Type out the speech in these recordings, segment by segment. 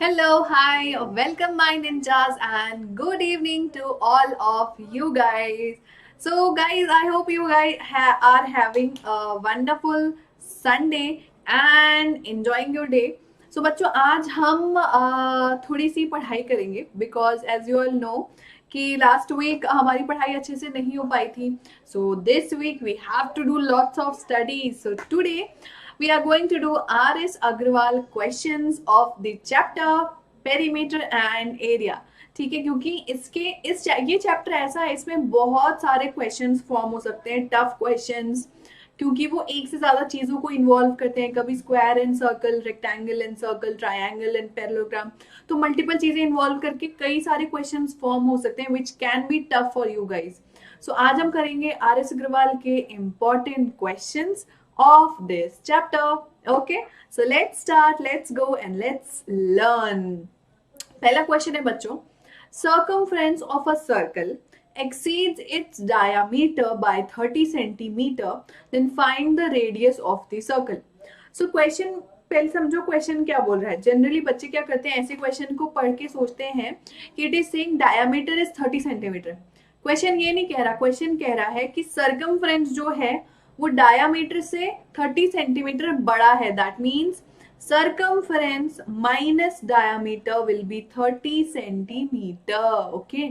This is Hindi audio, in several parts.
Hello, hi, welcome my ninjas and good evening to all of you guys. So guys, I hope you guys are having a wonderful Sunday and enjoying your day. So बच्चों आज हम थोड़ी सी पढ़ाई करेंगे because as you all know कि last week हमारी पढ़ाई अच्छे से नहीं हो पाई थी. So this week we have to do lots of studies. So today we are going to do R.S. Agrawal questions of the chapter perimeter and area. ठीक है, क्योंकि ये चैप्टर ऐसा है, इसमें बहुत सारे क्वेश्चंस फॉर्म हो सकते हैं, टफ क्वेश्चंस, क्योंकि वो एक से ज्यादा चीजों को इन्वॉल्व करते हैं. कभी square and circle, rectangle and circle, triangle and parallelogram, तो मल्टीपल चीजें इन्वॉल्व करके कई सारे क्वेश्चंस फॉर्म हो सकते हैं which can be tough for you guys. So आज हम करेंगे R.S. अग्रवाल के important questions of this chapter. Okay, so let's start, let's go and let's learn. पहला क्वेश्चन है बच्चों, circumference of a circle exceeds its diameter by 30 centimeter, then find the radius of the circle. So question पहले समझो क्वेश्चन क्या बोल रहा है. जनरली बच्चे क्या करते हैं, ऐसे क्वेश्चन को पढ़ के सोचते हैं कि it is saying diameter is 30 centimetre. Question ये नहीं कह रहा, क्वेश्चन कह रहा है कि सर्कमफ्रेंस जो है वो डायामीटर से 30 सेंटीमीटर बड़ा है. That means circumference minus diameter will be 30 centimetre. Okay,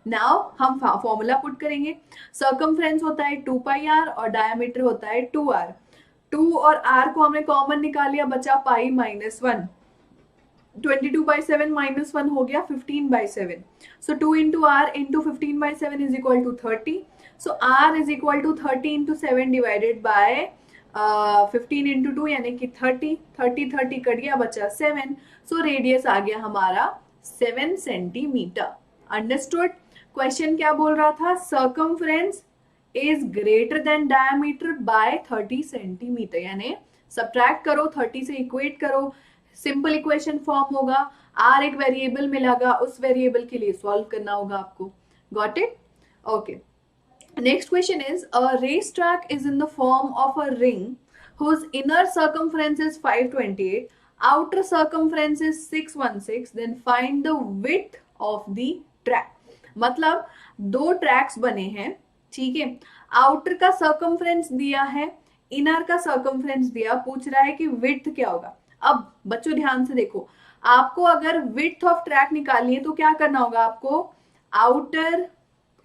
now हम फॉर्मूला पुट करेंगे. सर्कमफ्रेंस होता है 2 पाई आर और डायामीटर होता है 2r. 2 और r को हमने कॉमन निकाल लिया, बचा पाई माइनस 1. 22/7 माइनस 1 हो गया 15/7. So 2 into r into 15/7 is equal to 30. So r is equal to 30 into 7 divided by 15 into 2 यानी कि 30. 30 कट गया, बचा 7. So रेडियस आ गया हमारा 7 सेंटीमीटर. अंडरस्टूड. क्वेश्चन क्या बोल रहा था, circumference is greater than diameter by 30 centimetre. यानी सब्ट्रैक्ट करो, 30 से इक्वेट करो, सिंपल इक्वेशन फॉर्म होगा. r एक वेरिएबल मिलेगा, उस वेरिएबल के लिए सॉल्व करना होगा आपको. Got it? Okay. Next question is, a racetrack is in the form of a ring whose inner circumference is 528, outer circumference is 616, then find the width of the track. मतलब दो ट्रैक्स बने हैं, ठीक है. आउटर का सर्कमफ्रेंस दिया है, इनर का सर्कमफ्रेंस दिया, पूछ रहा है कि विड्थ क्या होगा. अब बच्चों ध्यान से देखो, आपको अगर विड्थ ऑफ ट्रैक निकालनी है तो क्या करना होगा, आपको outer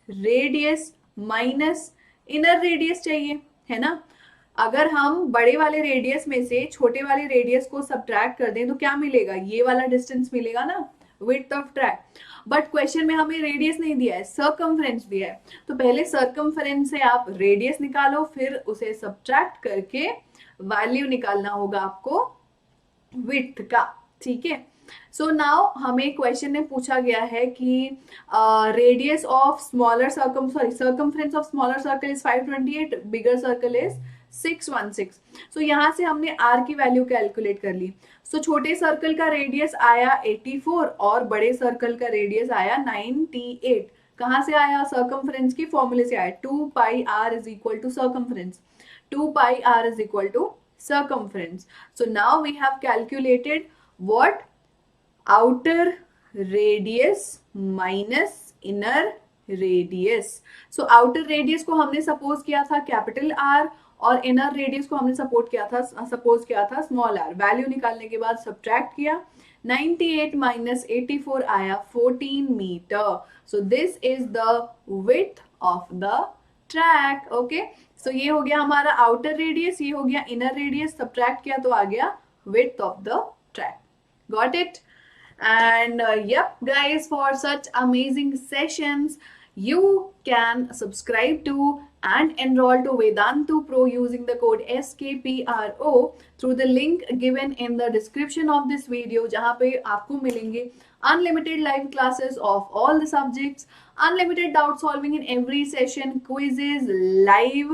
radius minus inner radius चाहिए, है ना. अगर हम बड़े वाले रेडियस में से छोटे वाले रेडियस को सब्ट्रैक्ट कर दें तो क्या मिलेगा, ये वाला डिस्टेंस मिलेगा ना, width of track. But question में हमें रेडियस नहीं दिया है, सर्कमफ्रेंस दिया है. तो पहले सर्कमफ्रेंस से आप रेडियस निकालो, फिर उसे सब्ट्रैक्ट करके वैल्यू निकालना होगा आपको विड्थ का. ठीक है. सो नाउ हमें क्वेश्चन में पूछा गया है कि radius of circumference of smaller circle is 528, bigger circle is 616. सो यहाँ से हमने r की वैल्यू कैलकुलेट कर ली. सो छोटे सर्कल का रेडियस आया 84 और बड़े सर्कल का रेडियस आया 98. कहाँ से आया, सर्कमफ्रेंस की फॉर्मूले से आया. 2 pi r is equal to circumference. 2 pi r is equal to circumference. So now we have calculated what, outer radius minus inner radius. So outer radius को हमने सपोज किया था कैपिटल R और inner radius को हमने सपोज किया था स्मॉल r. वैल्यू निकालने के बाद सब्ट्रैक्ट किया, 98 minus 84 आया 14 मीटर. So this is the width of the track. Okay, so ये हो गया हमारा आउटर रेडियस, ये हो गया इनर रेडियस, सब्ट्रैक्ट किया तो आ गया width of the track. Got it? And yup guys, for such amazing sessions you can subscribe to and enroll to Vedantu Pro using the code SKPRO through the link given in the description of this video, जहाँ पे आपको मिलेंगे unlimited live classes of all the subjects, unlimited doubt solving in every session, quizzes live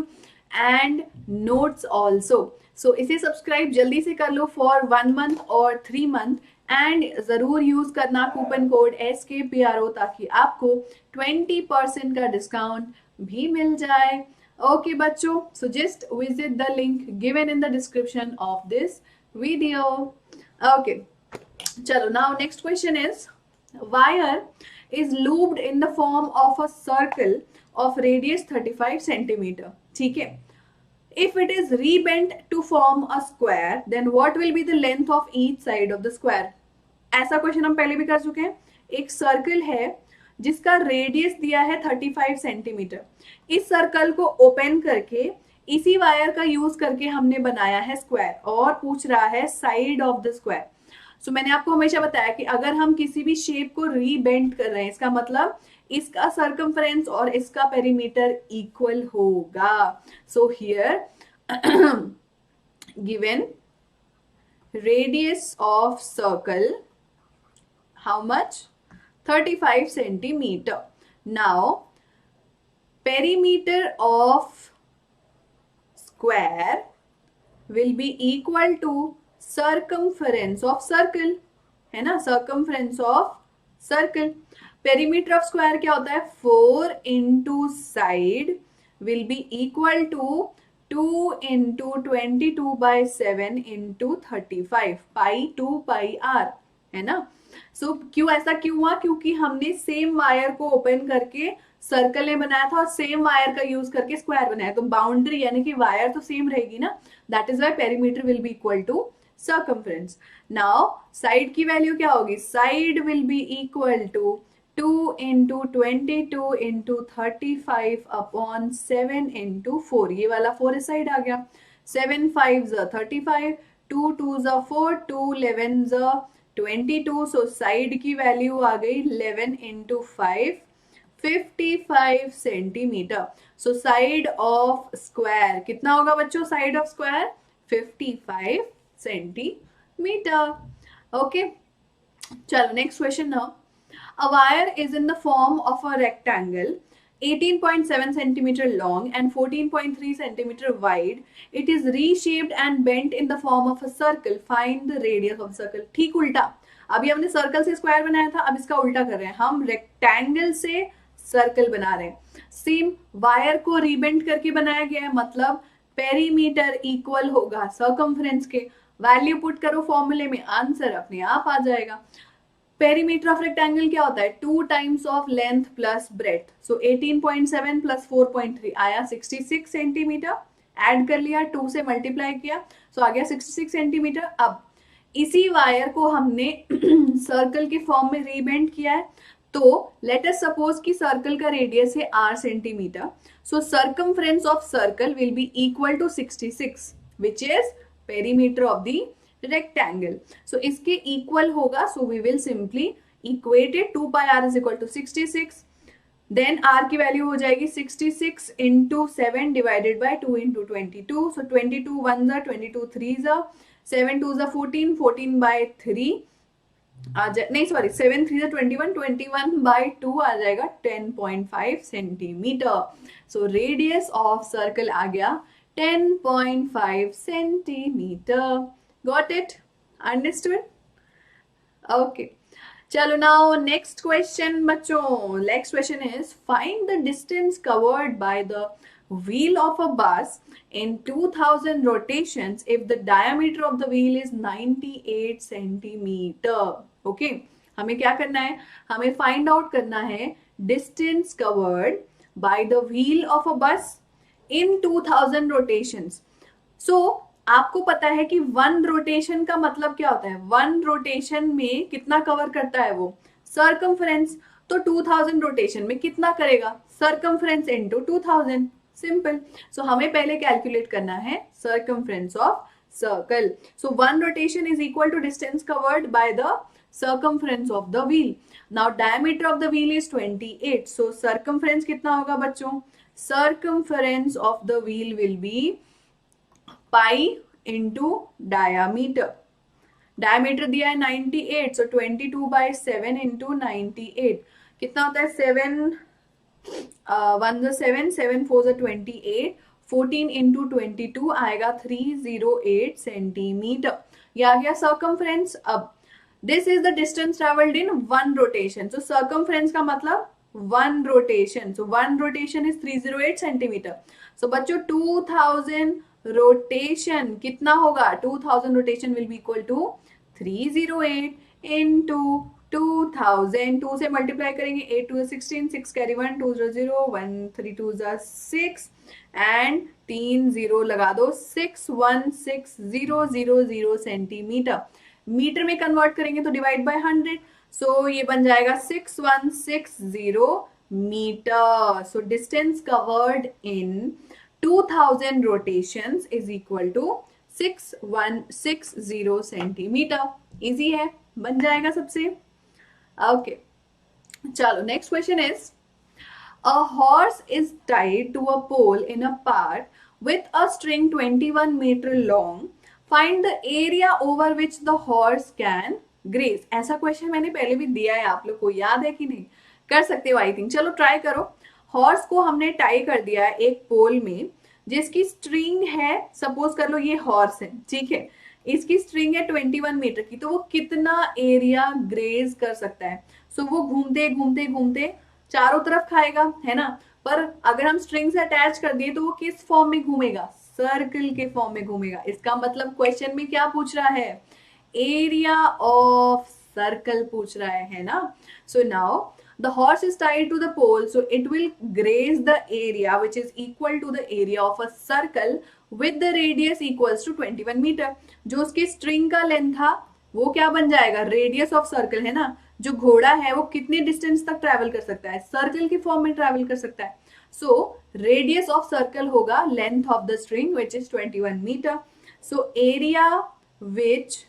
and notes also. So इसे सब्सक्राइब जल्दी से कर लो for 1 month और 3 month एंड जरूर यूज करना कूपन कोड SKPRO ताकि आपको 20% का डिस्काउंट भी मिल जाए. ओके बच्चों, so just visit the link given in the description of this video. Okay, चलो now next question is, wire is looped in the form of a circle of radius 35 centimetre. ठीक है. If it is rebent to form a square, then what will be the length of each side of the square? ऐसा क्वेश्चन हम पहले भी कर चुके हैं. एक सर्कल है जिसका रेडियस दिया है 35 सेंटीमीटर. इस सर्कल को ओपन करके इसी वायर का यूज करके हमने बनाया है स्क्वायर, और पूछ रहा है साइड ऑफ द स्क्वायर. सो मैंने आपको हमेशा बताया कि अगर हम किसी भी शेप को रीबेंड कर रहे हैं, इसका मतलब इसका सर्कमफ्रेंस और इसका पेरीमीटर इक्वल होगा. So here given radius of circle, how much? 35 centimeter. Now perimeter of square will be equal to circumference of circle, है ना, circumference of circle. Perimeter of square क्या होता है? 4 into side will be equal to 2 into 22 by 7 into 35 pi 2 pi r, है ना. सो क्यों ऐसा क्यों हुआ? क्योंकि हमने सेम वायर को ओपन करके सर्कल में बनाया था और सेम वायर का यूज करके स्क्वायर बनाया, तो बाउंड्री यानी कि वायर तो सेम रहेगी ना. That is why perimeter will be equal to circumference. Now side की वैल्यू क्या होगी? Side will be equal to 2 into 22 into 35 upon 7 into 4. ये वाला 4 इस साइड आ गया. 7 5s 35, 2 2s 4, 2 11s 22. So side की वैल्यू आ गई 11 into 5, 55 centimetre. So side of square कितना होगा बच्चों? Side of square 55 centimetre. Okay, चलो next question now. A wire is in the form of a rectangle 18.7 centimeter long and 14.3 centimeter wide. It is reshaped and bent in the form of a circle. Find the radius of circle. ठीक उल्टा. अभी हमने सर्कल से स्क्वायर बनाया था, अब इसका उल्टा कर रहे हैं. हम रेक्टेंगल से सर्कल बना रहे हैं. सेम वायर को रीबेंड करके बनाया गया है, मतलब पेरीमीटर इक्वल होगा सर्कमफ्रेंस के. वैल्यू पुट करो फॉर्मूले में, आंसर अपने आप आ जाएगा. पेरीमीटर ऑफ रेक्टेंगल क्या होता है? 2 times of length plus breadth. So 18.7 plus 4.3 आया 66 सेंटीमीटर. ऐड कर लिया, 2 से मल्टीप्लाई किया, सो आ गया 66 सेंटीमीटर. अब इसी वायर को हमने सर्कल के फॉर्म में रीबेंड किया है. तो लेट अस सपोज कि सर्कल का रेडियस है r centimetre. So circumference of circle will be equal to 66, which is perimeter of the rectangle. So इसके equal होगा, so we will simply equate it. 2 pi r is equal to 66. Then r की वैल्यू हो जाएगी 66 into 7 divided by 2 into 22. So 22 1s are 22 3s are 7 2s are 14, 14 by 3 आ जाए, नहीं सॉरी 7 3s are 21, 21 by 2 आ जाएगा 10.5 centimetre. So radius of circle आ गया 10.5 centimetre. Got it? Understood? Okay. चलो now next question बच्चों. Next question is, find the distance covered by the wheel of a bus in 2000 rotations if the diameter of the wheel is 98 centimeter. Okay. हमें क्या करना है? हमें find out करना है distance covered by the wheel of a bus in 2000 rotations. So आपको पता है कि 1 रोटेशन का मतलब क्या होता है? 1 रोटेशन में कितना कवर करता है वो? सर्कमफ्रेंस. तो 2000 रोटेशन में कितना करेगा? Circumference into 2000. सिंपल. सो हमें पहले कैलकुलेट करना है circumference of circle. So 1 rotation is equal to distance covered by the circumference of the wheel. Now diameter of the wheel is 28. So circumference कितना होगा बच्चों? Circumference of the wheel will be pi into diameter. Diameter दिया है 98, so 22 by 7 into 98 कितना होता है? 7 1 the 7, 7 4 the 28, 14 into 22 आएगा 308 सेंटीमीटर. ये आ गया circumference. अब this is the distance traveled in 1 rotation. So circumference का मतलब 1 rotation. So 1 rotation is 308 centimetre. So बच्चों 2000 रोटेशन कितना होगा? 2000 rotation will be equal to 308 into 2000, 2 से मल्टीप्लाई करेंगे, 8 2 16, 6 कैरी 1, 2 0 1 3 2 6 एंड 3 0 लगा दो, 616,000 सेंटीमीटर। मीटर में कन्वर्ट करेंगे तो डिवाइड बाय 100, सो ये बन जाएगा 6160 metre. So distance covered in 2000 rotations is equal to 6160 centimetre. Easy है, बन जाएगा सबसे। ओके, चलो next question is a horse is tied to a pole in a park with a string 21 meter long. Find the area over which the horse can graze. ऐसा क्वेश्चन मैंने पहले भी दिया है, आप लोग को याद है कि नहीं? कर सकते हो आई थिंक। चलो ट्राई करो। हॉर्स को हमने टाई कर दिया है एक पोल में जिसकी स्ट्रिंग है, सपोज कर लो ये हॉर्स है, ठीक है, इसकी स्ट्रिंग है 21 मीटर की, तो वो कितना एरिया ग्रेज कर सकता है? सो वो घूमते घूमते घूमते चारों तरफ खाएगा, है ना, पर अगर हम स्ट्रिंग से अटैच कर दिए तो वो किस फॉर्म में घूमेगा? सर्कल के फॉर्म में घूमेगा। इसका मतलब क्वेश्चन में क्या पूछ रहा है? एरिया ऑफ सर्कल पूछ रहा है ना। So now the horse is tied to the pole, so it will graze the area which is equal to the area of a circle with the radius equals to 21 meter. जो उसकी स्ट्रिंग का लेंथ था वो क्या बन जाएगा? रेडियस ऑफ सर्कल, है ना। जो घोड़ा है वो कितने डिस्टेंस तक ट्रैवल कर सकता है? सर्कल की फॉर्म में ट्रैवल कर सकता है। सो रेडियस ऑफ सर्कल होगा length of the string which is 21 metre. So area which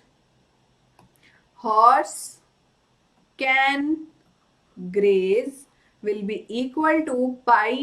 horse can graze will be equal to pi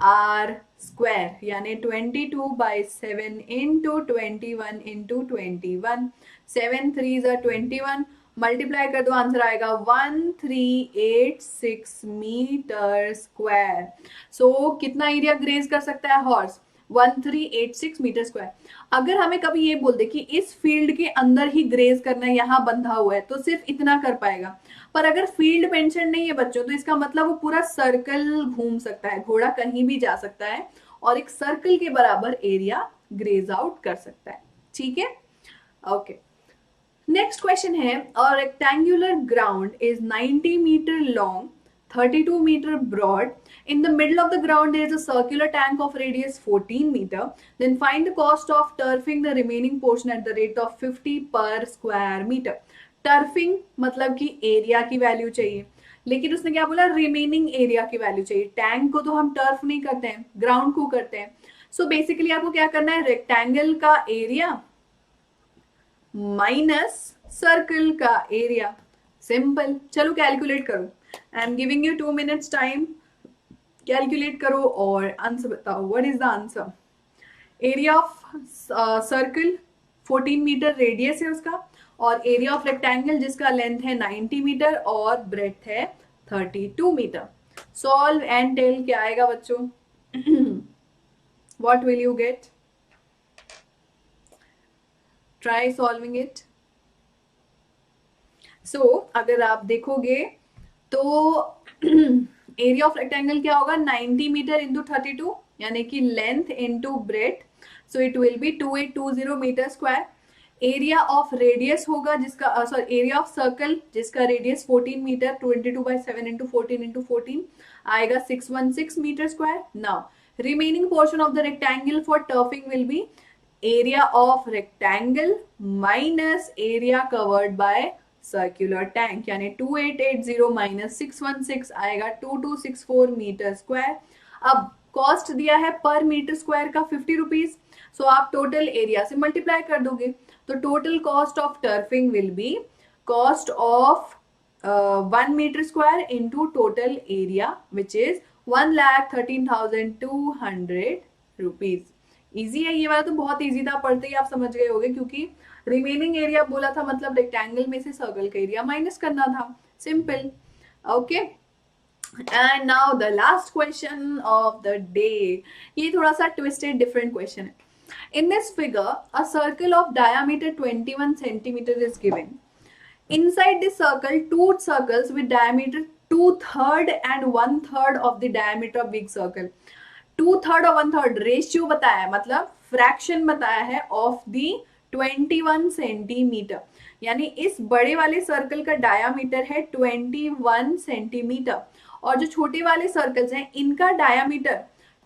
r square, यानी 22/7 into 21 into 21, 7 3s are 21, multiply कर दो, आंसर आएगा 1386 मीटर स्क्वायर। सो कितना एरिया ग्रेज कर सकता है हॉर्स? 1386 metre square. अगर हमें कभी ये बोल दे कि इस फील्ड के अंदर ही ग्रेज करना है, यहाँ बंधा हुआ है, तो सिर्फ इतना कर पाएगा। पर अगर फील्ड मेंशन नहीं है बच्चों, तो इसका मतलब वो पूरा सर्कल घूम सकता है, घोड़ा कहीं भी जा सकता है और एक सर्कल के बराबर एरिया ग्रेज आउट कर सकता है। ठीक है, ओके। नेक्स्ट क्वेश्चन है, a rectangular ground is 90 metre long, 32 meter broad. In the middle of the ground there is a circular tank of radius 14 meter. Then find the cost of turfing the remaining portion at the rate of 50 per square meter. Turfing मतलब कि एरिया की वैल्यू चाहिए, लेकिन उसने क्या बोला? रिमेनिंग एरिया की वैल्यू चाहिए। टैंक को तो हम टर्फ नहीं करते हैं, ग्राउंड को करते हैं। सो बेसिकली आपको क्या करना है? रेक्टेंगल का एरिया माइनस सर्कल का एरिया। सिंपल। चलो कैलकुलेट करो। I am giving you 2 minutes time, calculate करो और आंसर बताओ। What is the answer? Area of circle 14 metre radius है उसका, और एरिया ऑफ रेक्टेंगल जिसका लेंथ है 90 मीटर और ब्रेथ है 32 मीटर। सॉल्व एंड टेल क्या आएगा बच्चों? What will you get? Try solving it. So अगर आप देखोगे तो एरिया ऑफ रेक्टेंगल क्या होगा? 90 मीटर इंटू 32, यानी कि length into breadth, so it will be 2820 metre square. Area of radius होगा जिसका सॉरी एरिया ऑफ सर्कल जिसका रेडियस 14 मीटर, 22/7 इंटू 14 इंटू 14 आएगा 616 metre square. Now remaining portion of the rectangle for turfing will be area of rectangle minus area covered by circular tank, यानी 2880 माइनस 616 आएगा 2264 मीटर स्क्वायर। अब कॉस्ट दिया है पर मीटर स्क्वायर का 50 रुपीज, सो आप टोटल एरिया से मल्टीप्लाई कर दोगे, तो total cost of turfing will be cost of 1 metre square into total area which is 1,13,200 rupees. Easy है ये वाला, तो बहुत इजी था, पढ़ते ही आप समझ गए होगे, क्योंकि रिमेनिंग एरिया बोला था मतलब रेक्टेंगल में से सर्कल का एरिया माइनस करना था। Simple. Okay, and now the last question of the day. ये थोड़ा सा ट्विस्टेड डिफरेंट क्वेश्चन है। In this figure a circle of diameter 21 centimetre is given. Inside this circle, two circles with diameter 2/3 and 1/3 of the diameter of big circle. 2/3 और 1/3 रेशियो बताया है, मतलब फ्रैक्शन बताया है ऑफ दी 21 सेंटीमीटर, यानी इस बड़े वाले सर्कल का डायामीटर है 21 सेंटीमीटर और जो छोटे वाले सर्कल्स हैं इनका डायामीटर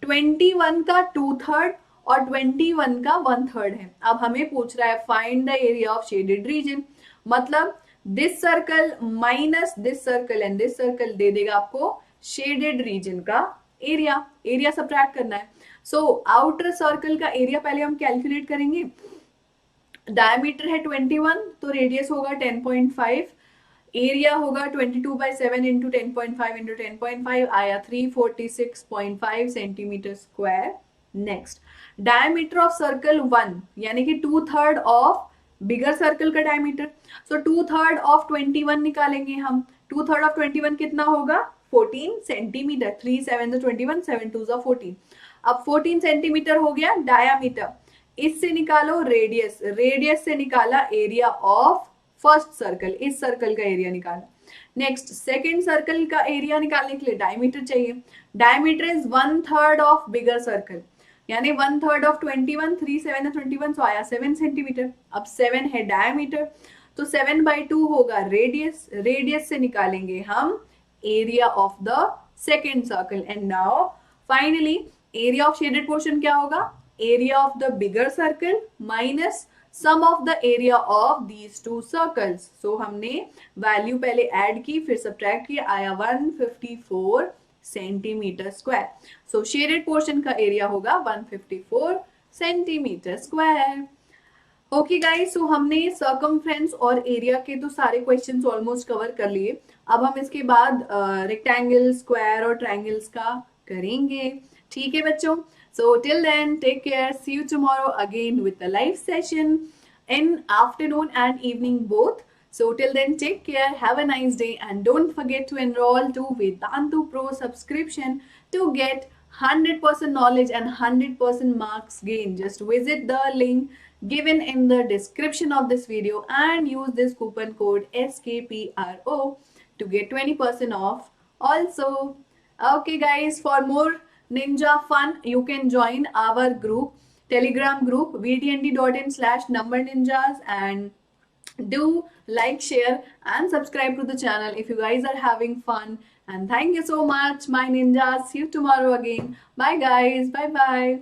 21 का 2/3 और 21 का 1/3 है। अब हमें पूछ रहा है find the area of shaded region, मतलब this circle minus this circle and this circle दे देगा आपको शेडेड रीजन का एरिया। एरिया सब्ट्रैक्ट करना है। सो आउटर सर्कल का एरिया पहले हम कैलकुलेट करेंगे। डायमीटर है 21 तो रेडियस होगा 10.5, एरिया होगा 22/7 इंटू 10.5 इंटू 10.5 आया 346.5 centimetre square. Next diameter of circle 1 यानी कि 2/3 ऑफ बिगर सर्कल का डायमीटर। सो 2/3 ऑफ 21 निकालेंगे हम। 2/3 ऑफ 21 कितना होगा 14 सेंटीमीटर। 3 7 21 7 2 14। अब 14 सेंटीमीटर हो गया डायामीटर। इससे निकालो रेडियस, रेडियस से निकाला एरिया ऑफ फर्स्ट सर्कल, इस सर्कल का एरिया निकाला। नेक्स्ट सेकेंड सर्कल का एरिया निकालने के लिए डायमीटर चाहिए। Diameter is 1/3 of bigger circle, यानी 1/3 ऑफ 21, 3 7 21 सो आया 7 सेंटीमीटर। अब 7 है डायमीटर तो 7/2 होगा रेडियस। रेडियस से निकालेंगे हम area of the second circle. And now finally area of shaded portion क्या होगा, area of the bigger circle minus sum of the area of these two circles. So हमने वैल्यू पहले ऐड की फिर सब्ट्रैक्ट किया, आया 154 सेंटीमीटर स्क्वायर। सो शेडेड पोर्शन का एरिया होगा 154 सेंटीमीटर स्क्वायर। ओके गाइस, सो हमने सर्कमफ्रेंस और एरिया के तो सारे क्वेश्चंस ऑलमोस्ट कवर कर लिए। अब हम इसके बाद रेक्टेंगल, स्क्वायर और ट्रायंगल्स का करेंगे। ठीक है बच्चों, so till then take care, see you tomorrow again with the live session in afternoon and evening both. So till then take care, have a nice day and don't forget to enroll to Vedantu Pro subscription to get 100% knowledge and 100% marks gain. Just visit the link given in the description of this video and use this coupon code SKPRO to get 20% off also. Okay guys, for more Ninja fun, you can join our group, Telegram group, vtnd.in/numberninjas, and do like, share and subscribe to the channel if you guys are having fun. And thank you so much, my ninjas. See you tomorrow again. Bye guys. Bye bye.